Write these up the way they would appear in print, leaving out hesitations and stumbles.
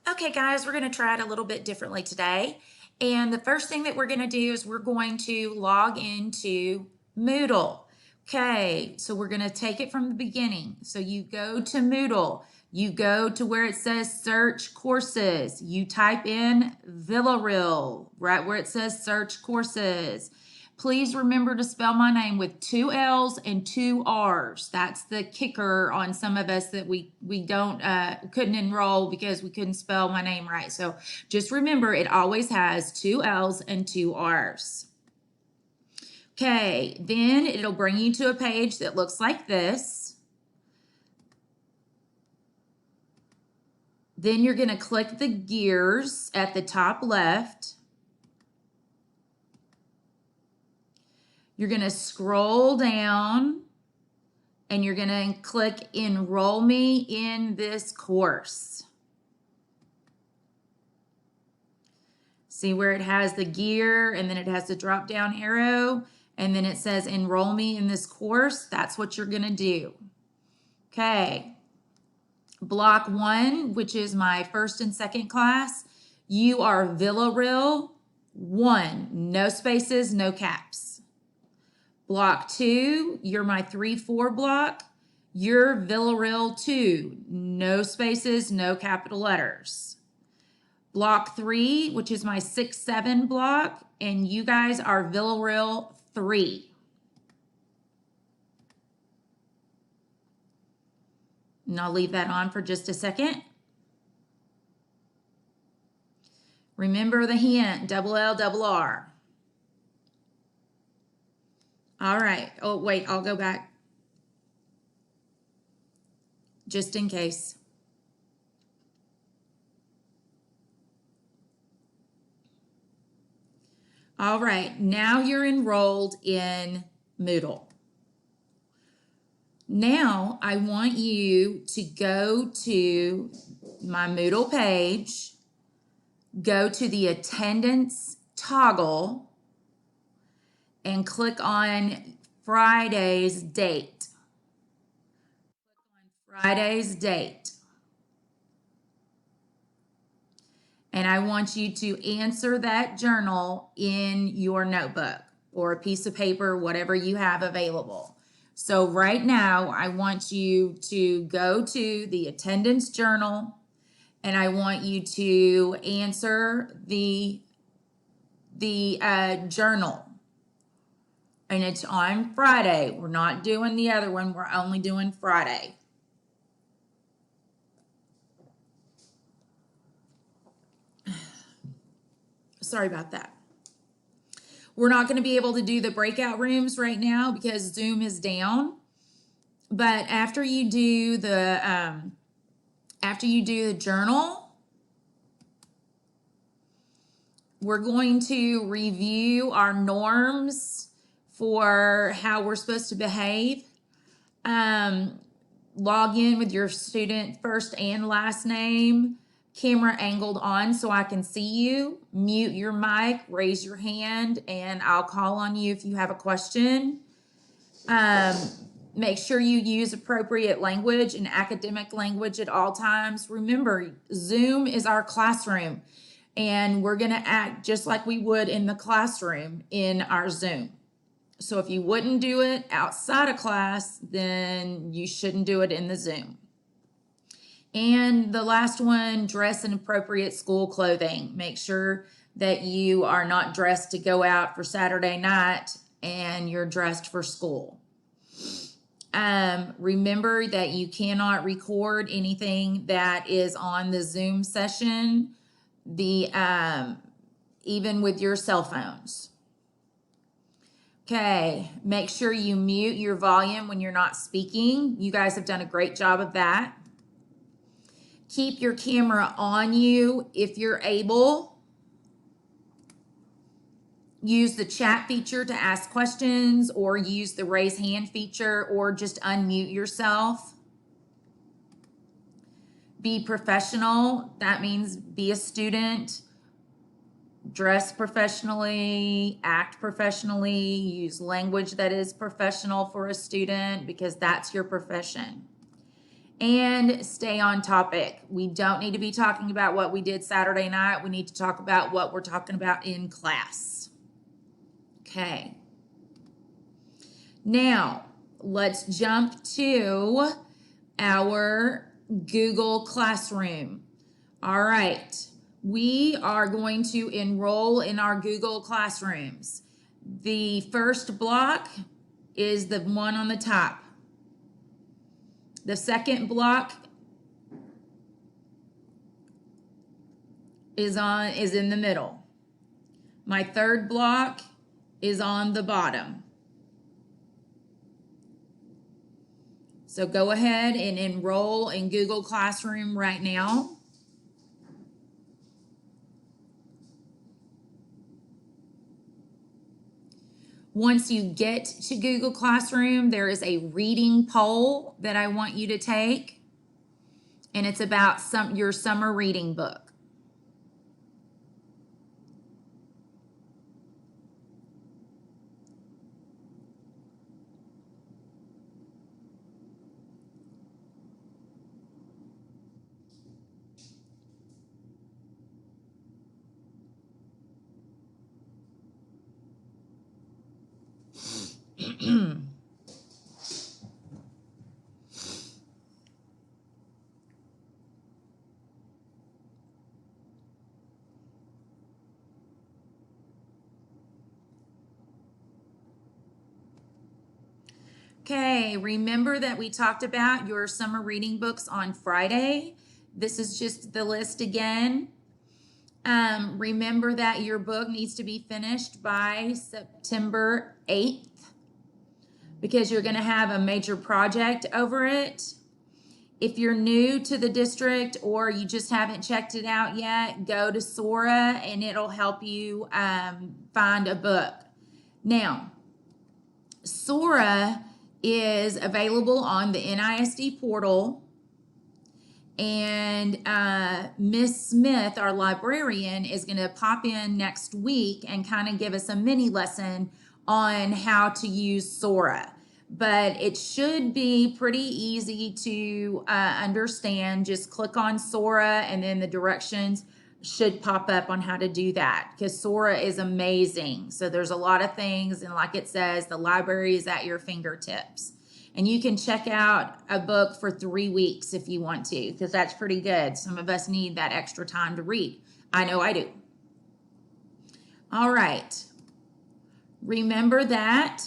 Okay, guys, we're going to try it a little bit differently today. And the first thing that we're going to do is we're going to log into Moodle. Okay, so we're going to take it from the beginning. So you go to Moodle, you go to where it says search courses, you type in Villarreal, right where it says search courses. Please remember to spell my name with 2 L's and 2 R's. That's the kicker on some of us that we don't couldn't enroll because we couldn't spell my name right. So just remember it always has 2 L's and 2 R's. Okay, then it'll bring you to a page that looks like this. Then you're going to click the gears at the top left. You're going to scroll down and you're going to click enroll me in this course. See where it has the gear and then it has the drop down arrow and then it says enroll me in this course. That's what you're going to do. Okay. Block 1, which is my first and second class, you are Villarreal 1, no spaces, no caps. Block 2, you're my 3-4 block. You're Villarreal 2, no spaces, no capital letters. Block 3, which is my 6-7 block, and you guys are Villarreal 3. And I'll leave that on for just a second. Remember the hint, double L, double R. All right. Oh, wait, I'll go back just in case. All right, now you're enrolled in Moodle. Now I want you to go to my Moodle page, go to the attendance toggle, and click on Friday's date. Click on Friday's date. And I want you to answer that journal in your notebook or a piece of paper, whatever you have available. So right now, I want you to go to the attendance journal and I want you to answer the journal. And it's on Friday. We're not doing the other one. We're only doing Friday. Sorry about that. We're not going to be able to do the breakout rooms right now because Zoom is down. But after you do the journal, we're going to review our norms for how we're supposed to behave. Log in with your student first and last name, camera angled on so I can see you, mute your mic, raise your hand, and I'll call on you if you have a question. Make sure you use appropriate language and academic language at all times. Remember, Zoom is our classroom, and we're going to act just like we would in the classroom in our Zoom. So if you wouldn't do it outside of class, then you shouldn't do it in the Zoom. And the last one, dress in appropriate school clothing. Make sure that you are not dressed to go out for Saturday night and you're dressed for school. Remember that you cannot record anything that is on the Zoom session, even with your cell phones. Okay, make sure you mute your volume when you're not speaking. You guys have done a great job of that. Keep your camera on you if you're able. Use the chat feature to ask questions or use the raise hand feature or just unmute yourself. Be professional. That means be a student. Dress professionally, act professionally, use language that is professional for a student because that's your profession. and stay on topic. We don't need to be talking about what we did Saturday night. We need to talk about what we're talking about in class. Okay. Now, let's jump to our Google Classroom. All right. We are going to enroll in our Google Classrooms. The first block is the one on the top. The second block is in the middle. My third block is on the bottom. So go ahead and enroll in Google Classroom right now. Once you get to Google Classroom, there is a reading poll that I want you to take, and it's about your summer reading book. Okay, remember that we talked about your summer reading books on Friday. This is just the list again. Remember that your book needs to be finished by September 8th because you're going to have a major project over it. If you're new to the district or you just haven't checked it out yet, go to Sora and it'll help you find a book. Now, Sora is available on the NISD portal, and Miss Smith, our librarian, is going to pop in next week and kind of give us a mini lesson on how to use Sora. But it should be pretty easy to understand. Just click on Sora and then the directions should pop up on how to do that, because Sora is amazing. So there's a lot of things, and like it says, the library is at your fingertips. And you can check out a book for 3 weeks if you want to, because that's pretty good. Some of us need that extra time to read. I know I do. All right. Remember that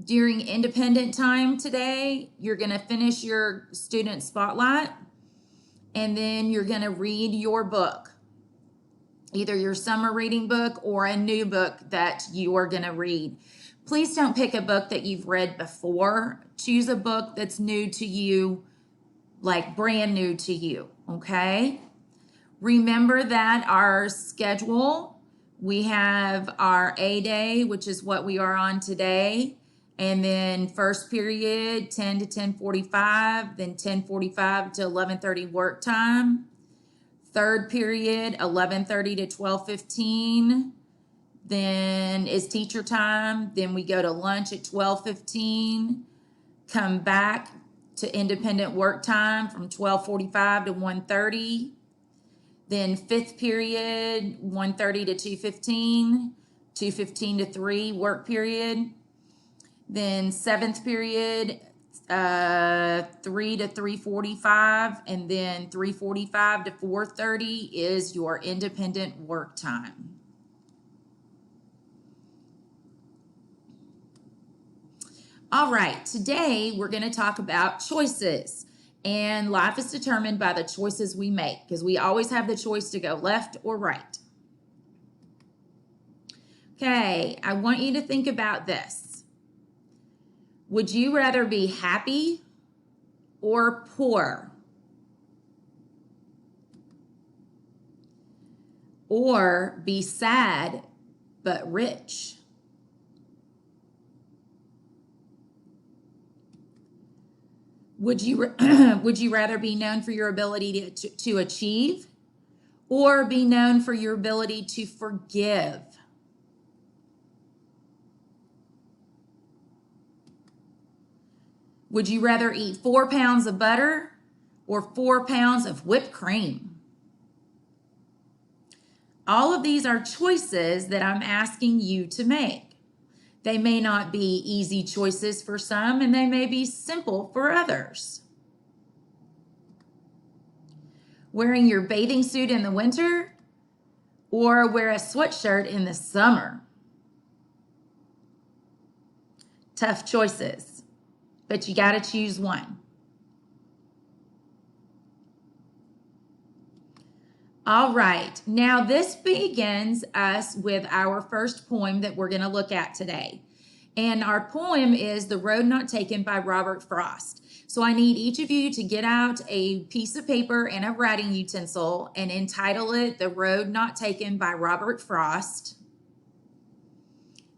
during independent time today, you're going to finish your student spotlight, and then you're going to read your book, either your summer reading book or a new book that you are going to read. Please don't pick a book that you've read before. Choose a book that's new to you, like brand new to you, okay? Remember that our schedule, we have our A day, which is what we are on today, and then first period 10 to 10:45, then 10:45 to 11:30 work time. Third period 11:30 to 12:15. Then is teacher time. Then we go to lunch at 12:15. Come back to independent work time from 12:45 to 1:30. Then fifth period 1:30 to 2:15. 2:15 to 3 work period. Then seventh period 3 to 3:45, and then 3:45 to 4:30 is your independent work time. All right, today we're going to talk about choices, and life is determined by the choices we make, because we always have the choice to go left or right. Okay, I want you to think about this. Would you rather be happy or poor? Or be sad but rich? Would you rather be known for your ability to achieve, or be known for your ability to forgive? Would you rather eat 4 pounds of butter or 4 pounds of whipped cream? All of these are choices that I'm asking you to make. They may not be easy choices for some, and they may be simple for others. Wearing your bathing suit in the winter or wear a sweatshirt in the summer? Tough choices, but you got to choose one. All right, now this begins us with our first poem that we're going to look at today. And our poem is The Road Not Taken by Robert Frost. So I need each of you to get out a piece of paper and a writing utensil and entitle it The Road Not Taken by Robert Frost.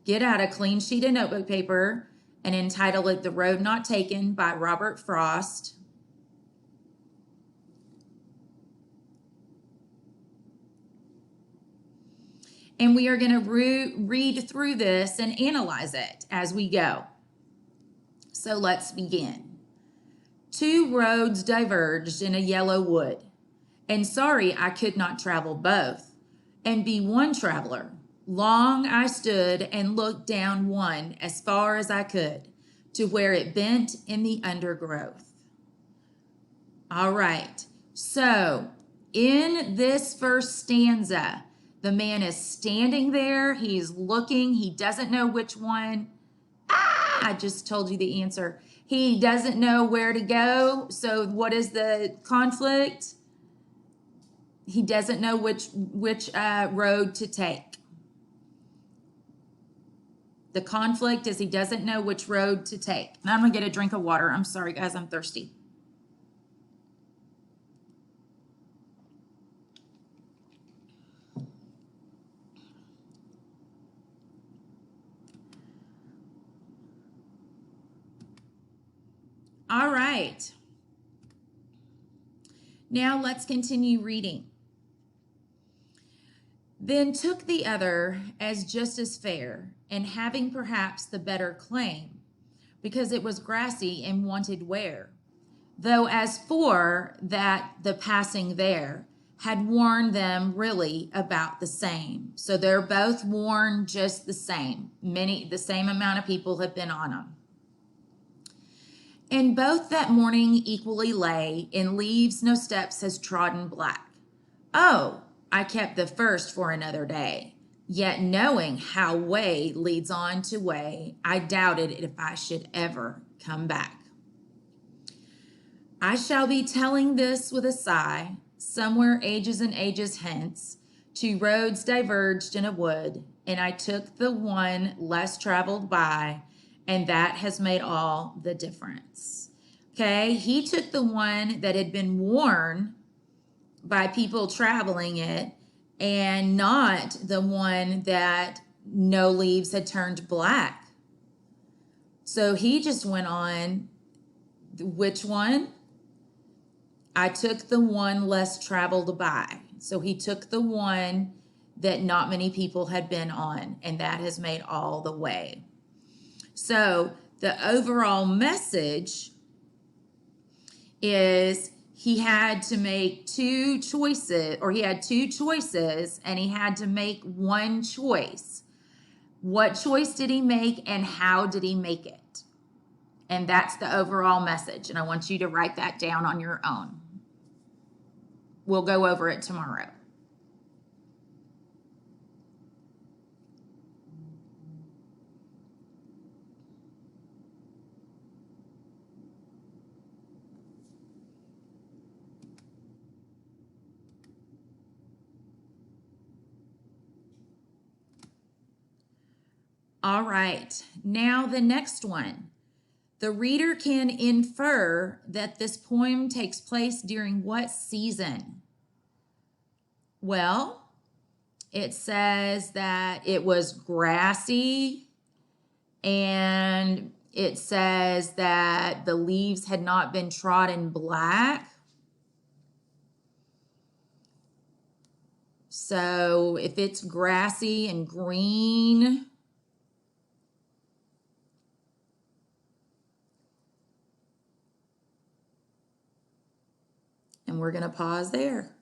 Get out a clean sheet of notebook paper and entitle it The Road Not Taken by Robert Frost. And we are going to read through this and analyze it as we go. So let's begin. 2 roads diverged in a yellow wood, and sorry I could not travel both, and be one traveler. Long I stood and looked down one as far as I could, to where it bent in the undergrowth. All right, so in this first stanza, the man is standing there, he's looking, he doesn't know which one. I just told you the answer. He doesn't know where to go. So what is the conflict? He doesn't know which road to take. The conflict is he doesn't know which road to take. Now I'm gonna get a drink of water. I'm sorry guys, I'm thirsty. All right. Now let's continue reading. Then took the other as just as fair, and having perhaps the better claim, because it was grassy and wanted wear. Though as for that the passing there had worn them really about the same. So they're both worn just the same. The same amount of people have been on them. And both that morning equally lay, in leaves no steps has trodden black. Oh, I kept the first for another day, yet knowing how way leads on to way, I doubted if I should ever come back. I shall be telling this with a sigh, somewhere ages and ages hence, 2 roads diverged in a wood, and I took the one less traveled by, and that has made all the difference. Okay, he took the one that had been worn by people traveling it and not the one that no leaves had turned black. So he just went on, which one? I took the one less traveled by. So he took the one that not many people had been on, and that has made all the way. So the overall message is he had to make 2 choices, or he had 2 choices, and he had to make one choice. What choice did he make, and how did he make it? And that's the overall message, and I want you to write that down on your own. We'll go over it tomorrow. All right, now the next one. The reader can infer that this poem takes place during what season? Well, it says that it was grassy, and it says that the leaves had not been trodden black. So if it's grassy and green, And we're going to pause there.